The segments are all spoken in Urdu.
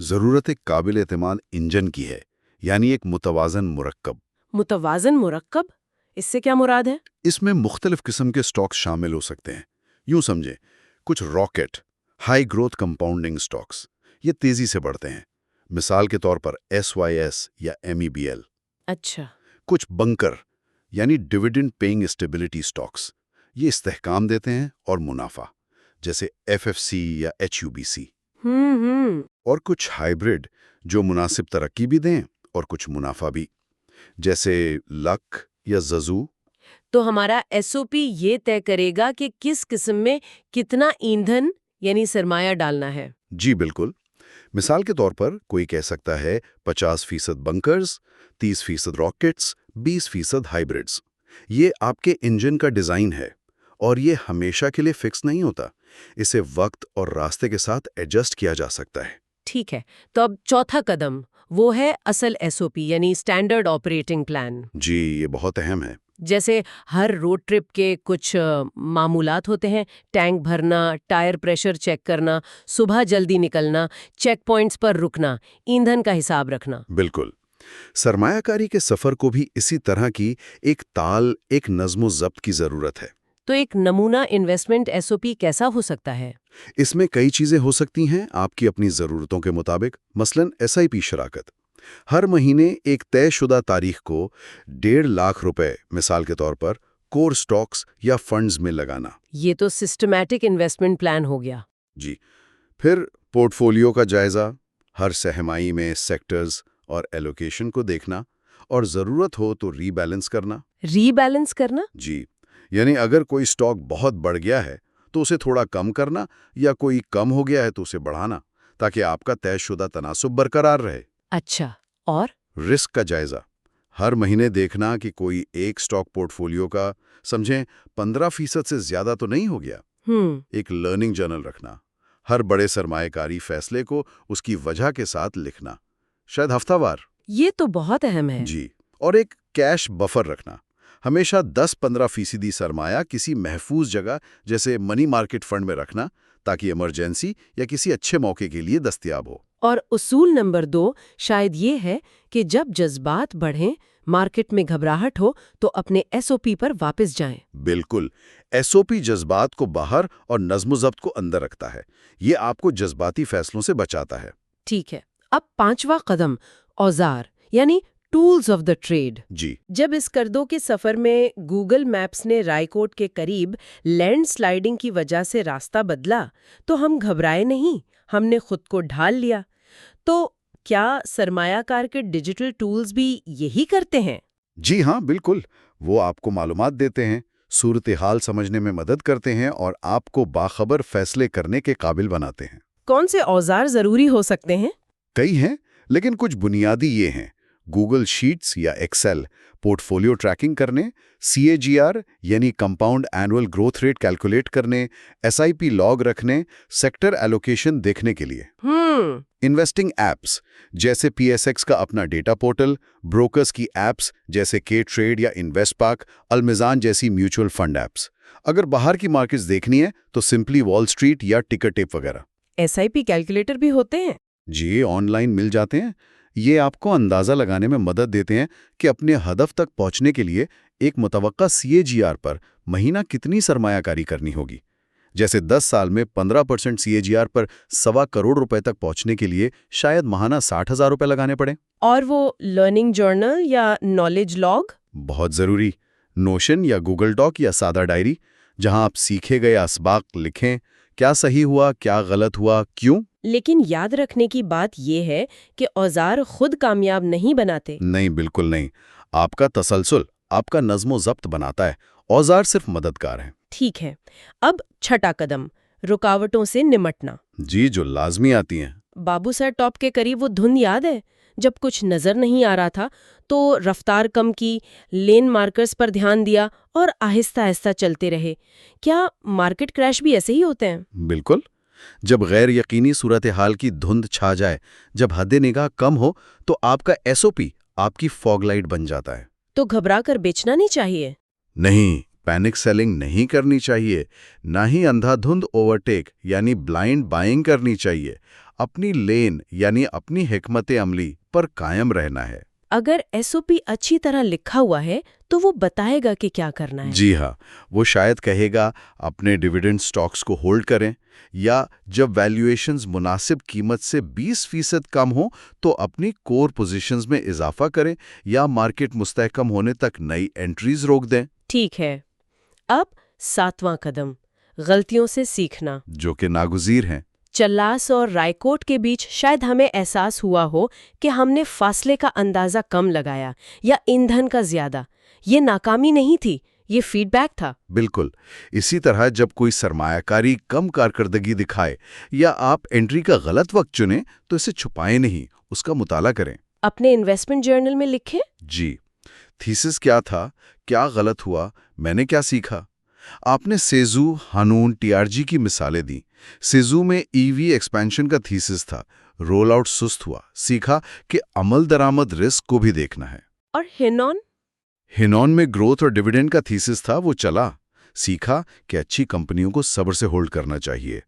ضرورت ایک قابل اعتماد انجن کی ہے، یعنی ایک متوازن مرکب۔ متوازن مرکب؟ اس سے کیا مراد ہے؟ اس میں مختلف قسم کے سٹاکس شامل ہو سکتے ہیں۔ یوں سمجھیں، کچھ rocket high growth compounding Stokes, یہ تیزی سے بڑھتے ہیں، مثال کے طور پر SYS یا MEBL۔ اچھا۔ کچھ بنکر یعنی ڈویڈنڈ پیئنگ اسٹیبلٹی سٹاکس، یہ استحکام دیتے ہیں اور منافع، جیسے FFC یا HUBC۔ اور کچھ ہائیبرڈ جو مناسب ترقی بھی دیں اور کچھ منافع بھی، جیسے لک یا ززو۔ تو ہمارا SOP یہ طے کرے گا کہ کس قسم میں کتنا ایندھن یعنی سرمایہ ڈالنا ہے۔ جی بالکل۔ مثال کے طور پر کوئی کہہ سکتا ہے 50% بنکرز، 30% راکٹس، 20% ہائیبرڈز۔ یہ آپ کے انجن کا ڈیزائن ہے، اور یہ ہمیشہ کے لیے فکس نہیں ہوتا، اسے وقت اور راستے کے ساتھ ایڈجسٹ کیا جا سکتا ہے۔ ٹھیک ہے، تو اب چوتھا قدم وہ ہے اصل SOP یعنی اسٹینڈرڈ آپریٹنگ پلان۔ جی یہ بہت اہم ہے۔ جیسے ہر روڈ ٹرپ کے کچھ معمولات ہوتے ہیں، ٹینک بھرنا، ٹائر پریشر چیک کرنا، صبح جلدی نکلنا، چیک پوائنٹس پر رکنا، ایندھن کا حساب رکھنا۔ بالکل۔ سرمایہ کاری کے سفر کو بھی اسی طرح کی ایک تال، ایک نظم و ضبط کی ضرورت ہے۔ تو ایک نمونہ انویسٹمنٹ SOP کیسا ہو سکتا ہے؟ اس میں کئی چیزیں ہو سکتی ہیں آپ کی اپنی ضرورتوں کے مطابق۔ مثلاً SIP شراکت، ہر مہینے ایک طے شدہ تاریخ کو 1.5 لاکھ روپے مثال کے طور پر کور سٹاکس یا فنڈز میں لگانا۔ یہ تو سسٹمیٹک انویسٹمنٹ پلان ہو گیا۔ جی۔ پھر پورٹ فولیو کا جائزہ، ہر سہمائی میں سیکٹرز اور ایلوکیشن کو دیکھنا، اور ضرورت ہو تو ری بیلنس کرنا۔ ری بیلنس کرنا؟ جی، یعنی اگر کوئی سٹاک بہت بڑھ گیا ہے تو اسے تھوڑا کم کرنا، یا کوئی کم ہو گیا ہے تو اسے بڑھانا، تاکہ آپ کا طے شدہ تناسب برقرار رہے۔ اچھا، اور رسک کا جائزہ، ہر مہینے دیکھنا کہ کوئی ایک سٹاک پورٹ فولیو کا سمجھیں 15% سے زیادہ تو نہیں ہو گیا۔ ایک لرننگ جرنل رکھنا، ہر بڑے سرمایہ کاری فیصلے کو اس کی وجہ کے ساتھ لکھنا، شاید ہفتہ وار۔ یہ تو بہت اہم ہے۔ جی، اور ایک کیش بفر رکھنا، ہمیشہ 10-15% سرمایہ کسی محفوظ جگہ جیسے منی مارکیٹ فنڈ میں رکھنا، تاکہ ایمرجنسی یا کسی اچھے موقع کے لیے دستیاب ہو۔ اور اصول نمبر 2 شاید یہ ہے کہ جب جذبات بڑھیں، مارکیٹ میں گھبراہٹ ہو، تو اپنے SOP پر واپس جائیں۔ بالکل، SOP جذبات کو باہر اور نظم و ضبط کو اندر رکھتا ہے۔ یہ آپ کو جذباتی فیصلوں سے بچاتا ہے۔ ٹھیک ہے، اب 5واں قدم، اوزار یعنی ٹولز آف دا ٹریڈ۔ جی، جب اس کردوں کے سفر میں گوگل میپس نے رائے کوٹ کے قریب لینڈ سلائیڈنگ کی وجہ سے راستہ بدلا تو ہم گھبرائے نہیں، ہم نے خود کو ڈھال لیا۔ تو کیا سرمایہ کار کے ڈیجیٹل ٹولز بھی یہی کرتے ہیں؟ جی ہاں بالکل، وہ آپ کو معلومات دیتے ہیں، صورتحال سمجھنے میں مدد کرتے ہیں، اور آپ کو باخبر فیصلے کرنے کے قابل بناتے ہیں۔ کون سے اوزار ضروری ہو سکتے ہیں؟ کئی ہیں، لیکن کچھ بنیادی یہ ہیں: گوگل شیٹس یا ایکسل پورٹ فولیو ٹریکنگ کرنے، CAGR یعنی compound annual growth rate calculate کرنے، SIP لاگ رکھنے، سیکٹر ایلوکیشن دیکھنے کے لیے۔ انویسٹنگ ایپس جیسے PSX کا اپنا ڈیٹا پورٹل، بروکرز کی ایپس جیسے K-Trade یا انویسٹ پاک، المیزان جیسی میوچل فنڈ ایپس۔ اگر باہر کی مارکیٹس دیکھنی ہے تو سمپلی وال اسٹریٹ یا ٹکر ٹیپ وغیرہ۔ SIP کیلکولیٹر بھی ہوتے ہیں؟ جی، آن لائن مل جاتے ہیں۔ یہ آپ کو اندازہ لگانے میں مدد دیتے ہیں کہ اپنے ہدف تک پہنچنے کے لیے ایک متوقع CAGR پر مہینہ کتنی سرمایہ کاری کرنی ہوگی۔ جیسے 10 سال میں 15% CAGR پر 1.25 کروڑ روپے تک پہنچنے کے لیے شاید ماہانہ 60,000 روپے لگانے پڑیں۔ اور وہ لرننگ جرنل یا نالج لاگ؟ بہت ضروری، نوشن یا گوگل ڈاک یا سادہ ڈائری، جہاں آپ سیکھے گئے اسباق لکھیں، کیا صحیح ہوا، کیا غلط ہوا، کیوں۔ لیکن یاد رکھنے کی بات یہ ہے کہ اوزار خود کامیاب نہیں بناتے۔ نہیں، بالکل نہیں، آپ کا تسلسل، آپ کا نظم و ضبط بناتا ہے، اوزار صرف مددگار ہیں۔ ٹھیک ہے، اب چھٹا قدم، رکاوٹوں سے نمٹنا۔ جی، جو لازمی آتی ہیں۔ بابو سر ٹاپ کے قریب وہ دھند یاد ہے؟ جب کچھ نظر نہیں آ رہا تھا تو رفتار کم کی، لین مارکرز پر دھیان دیا اور آہستہ آہستہ چلتے رہے۔ کیا مارکیٹ کریش بھی ایسے ہی ہوتے ہیں؟ بالکل، جب غیر یقینی صورتحال کی دھند چھا جائے، جب حد نگاہ کم ہو، تو آپ کا SOP آپ کی فوگ لائٹ بن جاتا ہے۔ تو گھبرا کر بیچنا نہیں چاہیے؟ نہیں، پینک سیلنگ نہیں کرنی چاہیے، نہ ہی اندھا دھند اوورٹیک یعنی بلائنڈ بائنگ کرنی چاہیے۔ اپنی لین یعنی اپنی حکمت عملی پر قائم رہنا ہے۔ اگر SOP اچھی طرح لکھا ہوا ہے تو وہ بتائے گا کہ کیا کرنا ہے۔ جی ہاں، وہ شاید کہے گا اپنے ڈیویڈنڈ سٹاکس کو ہولڈ کریں، یا جب ویلیویشنز مناسب قیمت سے 20% کم ہوں تو اپنی کور پوزیشنز میں اضافہ کریں، یا مارکیٹ مستحکم ہونے تک نئی انٹریز روک دیں۔ ٹھیک ہے، اب 7واں قدم، غلطیوں سے سیکھنا۔ جو کہ ناگزیر ہیں۔ چلاس اور رائکوٹ کے بیچ شاید ہمیں احساس ہوا ہو کہ ہم نے فاصلے کا اندازہ کم لگایا یا ایندھن کا زیادہ۔ یہ ناکامی نہیں تھی، یہ فیڈ بیک تھا۔ بالکل اسی طرح جب کوئی سرمایہ کاری کم کارکردگی دکھائے یا آپ انٹری کا غلط وقت چنیں تو اسے چھپائیں نہیں، اس کا مطالعہ کریں۔ اپنے انویسٹمنٹ جرنل میں لکھیں۔ جی، تھیسس کیا تھا، کیا غلط ہوا، میں نے کیا سیکھا۔ آپ نے سیزو، ہانون، TRG کی مثالیں دیں۔ سیزو میں EV ایکسپینشن کا تھیسس تھا، رول آؤٹ سست ہوا، سیکھا کہ عمل درآمد رسک کو بھی دیکھنا ہے۔ اور ہینون میں گروتھ اور ڈیویڈنڈ کا تھیسس تھا، وہ چلا، سیکھا کہ اچھی کمپنیوں کو صبر سے ہولڈ کرنا چاہیے۔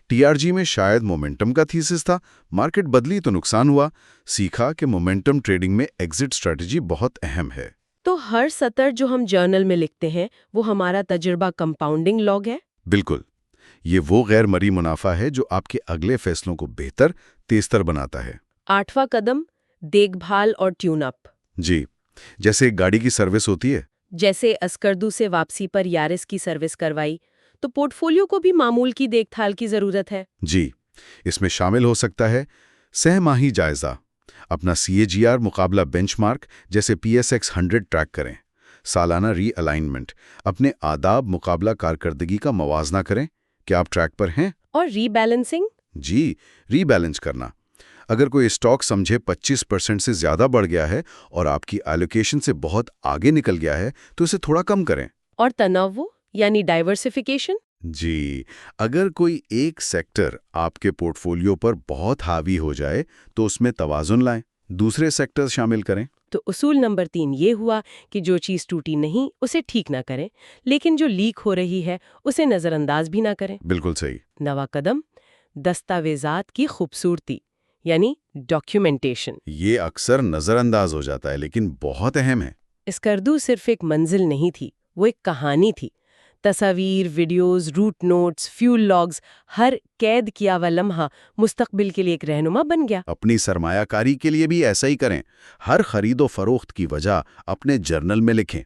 TRG میں شاید مومنٹم کا تھیسس تھا، مارکیٹ بدلی تو نقصان ہوا، سیکھا کہ مومنٹم ٹریڈنگ میں ایگزٹ اسٹریٹجی بہت اہم ہے۔ تو ہر سطر جو ہم جرنل میں لکھتے ہیں وہ ہمارا تجربہ کمپاؤنڈنگ لاگ ہے۔ بالکل، یہ وہ غیر مرئی منافع ہے جو آپ کے اگلے فیصلوں کو بہتر، تیزتر بناتا ہے۔ 8واں قدم، دیکھ بھال اور ٹیون اپ۔ جی، جیسے ایک گاڑی کی سروس ہوتی ہے۔ جیسے اسکردو سے واپسی پر یارس کی سروس کروائی تو پورٹ فولیو کو بھی معمول کی دیکھ بھال کی ضرورت ہے۔ جی، اس میں شامل ہو سکتا ہے سہ ماہی جائزہ، اپنا CAGR مقابلہ بینچ مارک جیسے PSX 100 ٹریک کریں، سالانہ ری الائنمنٹ، اپنے آداب مقابلہ کارکردگی کا موازنہ کریں کہ آپ ٹریک پر ہیں۔ اور ری بیلنسنگ۔ جی، ری بیلنس کرنا، اگر کوئی اسٹاک سمجھے 25% سے زیادہ بڑھ گیا ہے اور آپ کی ایلوکیشن سے بہت آگے نکل گیا ہے تو اسے تھوڑا کم کریں۔ اور تنوع یعنی ڈائیورسیفیکیشن۔ جی، اگر کوئی ایک سیکٹر آپ کے پورٹ فولیو پر بہت حاوی ہو جائے تو اس میں توازن لائیں، دوسرے سیکٹر شامل کریں۔ تو اصول نمبر 3 یہ ہوا کہ جو چیز ٹوٹی نہیں اسے ٹھیک نہ کریں، لیکن جو لیک ہو رہی ہے اسے نظر انداز بھی نہ کریں۔ بالکل صحیح۔ 9واں قدم، دستاویزات کی خوبصورتی یعنی ڈاکیومنٹیشن۔ یہ اکثر نظر انداز ہو جاتا ہے لیکن بہت اہم ہے۔ اسکردو صرف ایک منزل نہیں تھی، وہ ایک کہانی تھی۔ تصاویر، videos, route notes, fuel logs, ہر قید کیا ہوا لمحہ مستقبل کے لیے ایک رہنما بن گیا۔ اپنی سرمایہ کاری کے لیے بھی ایسا ہی کریں، ہر خرید و فروخت کی وجہ اپنے جرنل میں لکھیں،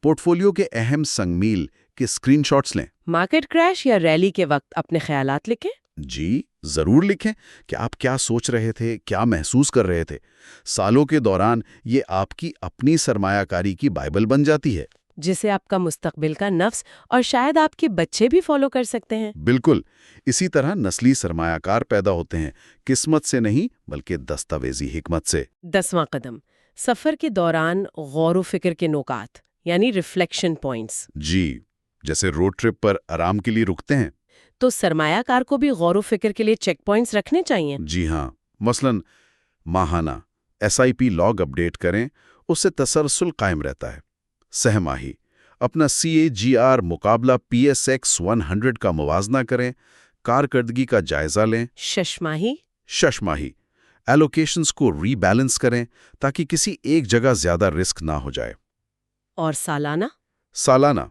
پورٹ فولیو کے اہم سنگ میل کے اسکرین شاٹس لیں۔ مارکیٹ کریش یا ریلی کے وقت اپنے خیالات لکھیں۔ جی، ضرور لکھیں کہ آپ کیا سوچ رہے تھے، کیا محسوس کر رہے تھے۔ سالوں کے دوران یہ آپ کی اپنی سرمایہ کاری کی بائبل بن جاتی ہے، جسے آپ کا مستقبل کا نفس اور شاید آپ کے بچے بھی فالو کر سکتے ہیں۔ بالکل اسی طرح نسلی سرمایہ کار پیدا ہوتے ہیں، قسمت سے نہیں بلکہ دستاویزی حکمت سے۔ 10واں قدم، سفر کے دوران غور و فکر کے نکات یعنی ریفلیکشن پوائنٹس۔ جی، جیسے روڈ ٹرپ پر آرام کے لیے رکتے ہیں۔ تو سرمایہ کار کو بھی غور و فکر کے لیے چیک پوائنٹس رکھنے چاہیے۔ جی ہاں، مثلا ماہانہ SIP لاگ اپڈیٹ کریں، اس سے تسلسل قائم رہتا ہے۔ سہ ماہی اپنا CAGR مقابلہ PSX 100 کا موازنہ کریں، کارکردگی کا جائزہ لیں۔ شش ماہی ایلوکیشنز کو ری بیلنس کریں تاکہ کسی ایک جگہ زیادہ رسک نہ ہو جائے۔ اور سالانہ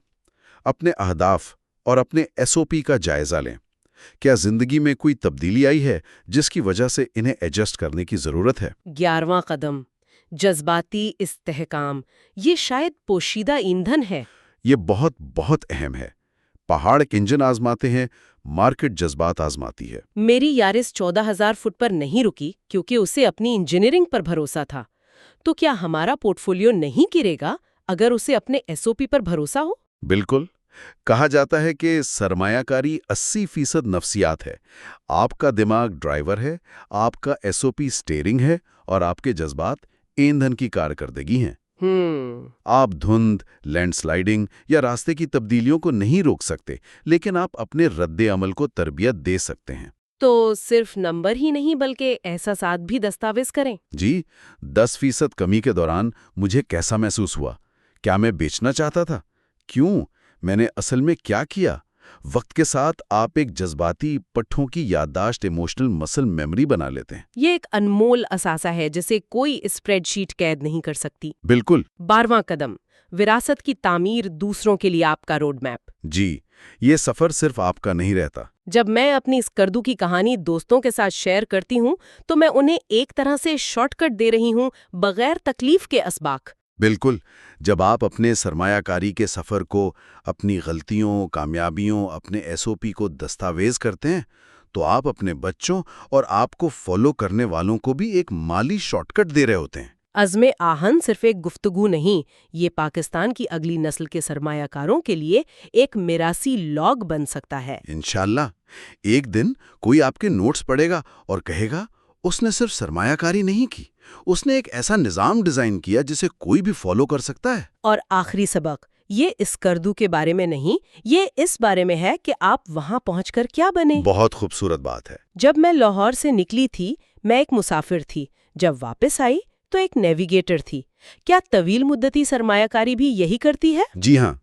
اپنے اہداف اور اپنے SOP کا جائزہ لیں، کیا زندگی میں کوئی تبدیلی آئی ہے جس کی وجہ سے انہیں ایڈجسٹ کرنے کی ضرورت ہے۔ 11واں قدم، جذباتی استحکام، یہ شاید پوشیدہ ایندھن ہے۔ یہ بہت بہت اہم ہے۔ پہاڑ ایک انجن آزماتے ہیں، مارکیٹ جذبات آزماتی ہے۔ میری یارس 14,000 فٹ پر نہیں رکی کیونکہ اسے اپنی انجینئرنگ پر بھروسہ تھا۔ تو کیا ہمارا پورٹ فولیو نہیں گرے گا اگر اسے اپنے SOP پر بھروسہ ہو؟ بالکل، کہا جاتا ہے کہ سرمایہ کاری 80% نفسیات ہے۔ آپ کا دماغ ڈرائیور ہے، آپ کا SOP سٹیئرنگ ہے اور آپ کے جذبات ایندھن کی کارکردگی ہیں۔ آپ دھند، لینڈ سلائیڈنگ یا راستے کی تبدیلیوں کو نہیں روک سکتے، لیکن آپ اپنے رد عمل کو تربیت دے سکتے ہیں۔ تو صرف نمبر ہی نہیں بلکہ احساسات بھی دستاویز کریں۔ جی، 10% کمی کے دوران مجھے کیسا محسوس ہوا؟ کیا میں بیچنا چاہتا تھا؟ کیوں؟ میں نے اصل میں کیا کیا؟ وقت کے ساتھ آپ ایک جذباتی پٹھوں کی یادداشت ایموشنل مسل میموری بنا لیتے ہیں۔ یہ ایک انمول اثاثہ ہے جسے کوئی اسپریڈ شیٹ قید نہیں کر سکتی۔ بالکل 12واں قدم، وراثت کی تعمیر، دوسروں کے لیے آپ کا روڈ میپ۔ جی، یہ سفر صرف آپ کا نہیں رہتا۔ جب میں اپنی اس کردو کی کہانی دوستوں کے ساتھ شیئر کرتی ہوں تو میں انہیں ایک طرح سے شارٹ کٹ دے رہی ہوں، بغیر تکلیف کے اسباق۔ بالکل، جب آپ اپنے سرمایہ کاری کے سفر کو، اپنی غلطیوں، کامیابیوں، اپنے SOP کو دستاویز کرتے ہیں تو آپ اپنے بچوں اور آپ کو فالو کرنے والوں کو بھی ایک مالی شارٹ کٹ دے رہے ہوتے ہیں۔ عزم آہن صرف ایک گفتگو نہیں، یہ پاکستان کی اگلی نسل کے سرمایہ کاروں کے لیے ایک میراثی لاگ بن سکتا ہے۔ انشاءاللہ ایک دن کوئی آپ کے نوٹس پڑھے گا اور کہے گا اس نے صرف سرمایہ کاری نہیں کی، اس نے ایک ایسا نظام ڈیزائن کیا جسے کوئی بھی فالو کر سکتا ہے۔ اور آخری سبق، یہ اس کردو کے بارے میں نہیں، یہ اس بارے میں ہے کہ آپ وہاں پہنچ کر کیا بنے۔ بہت خوبصورت بات ہے۔ جب میں لاہور سے نکلی تھی، میں ایک مسافر تھی، جب واپس آئی تو ایک نیویگیٹر تھی۔ کیا طویل مدتی سرمایہ کاری بھی یہی کرتی ہے؟ جی ہاں،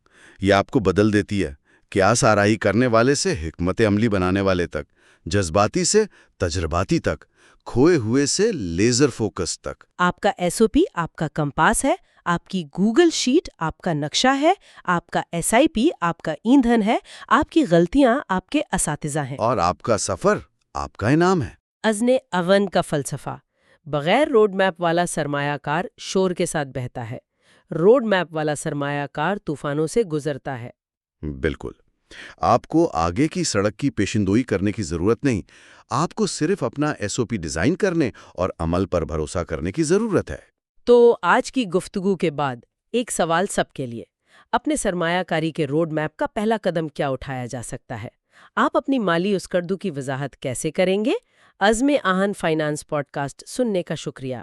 یہ آپ کو بدل دیتی ہے۔ قیاس آرائی کرنے والے سے حکمت عملی بنانے والے تک، جذباتی سے تجرباتی تک، کھوئے ہوئے سے لیزر فوکس تک۔ آپ کا SOP آپ کا کمپاس ہے، آپ کی گوگل شیٹ آپ کا نقشہ ہے، آپ کا SIP آپ کا ایندھن ہے، آپ کی غلطیاں آپ کے اساتذہ ہیں، اور آپ کا سفر آپ کا انعام ہے۔ ازن اون کا فلسفہ۔ بغیر روڈ میپ والا سرمایہ کار شور کے ساتھ بہتا ہے، روڈ میپ والا سرمایہ کار طوفانوں سے گزرتا ہے۔ بالکل، آپ کو آگے کی سڑک کی پیشندگوئی کرنے کی ضرورت نہیں، آپ کو صرف اپنا SOP ڈیزائن کرنے اور عمل پر بھروسہ کرنے کی ضرورت ہے۔ تو آج کی گفتگو کے بعد ایک سوال سب کے لیے، اپنے سرمایہ کاری کے روڈ میپ کا پہلا قدم کیا اٹھایا جا سکتا ہے؟ آپ اپنی مالی اسکردو کی وضاحت کیسے کریں گے؟ عزم آہن فائنانس پوڈ کاسٹ سننے کا شکریہ۔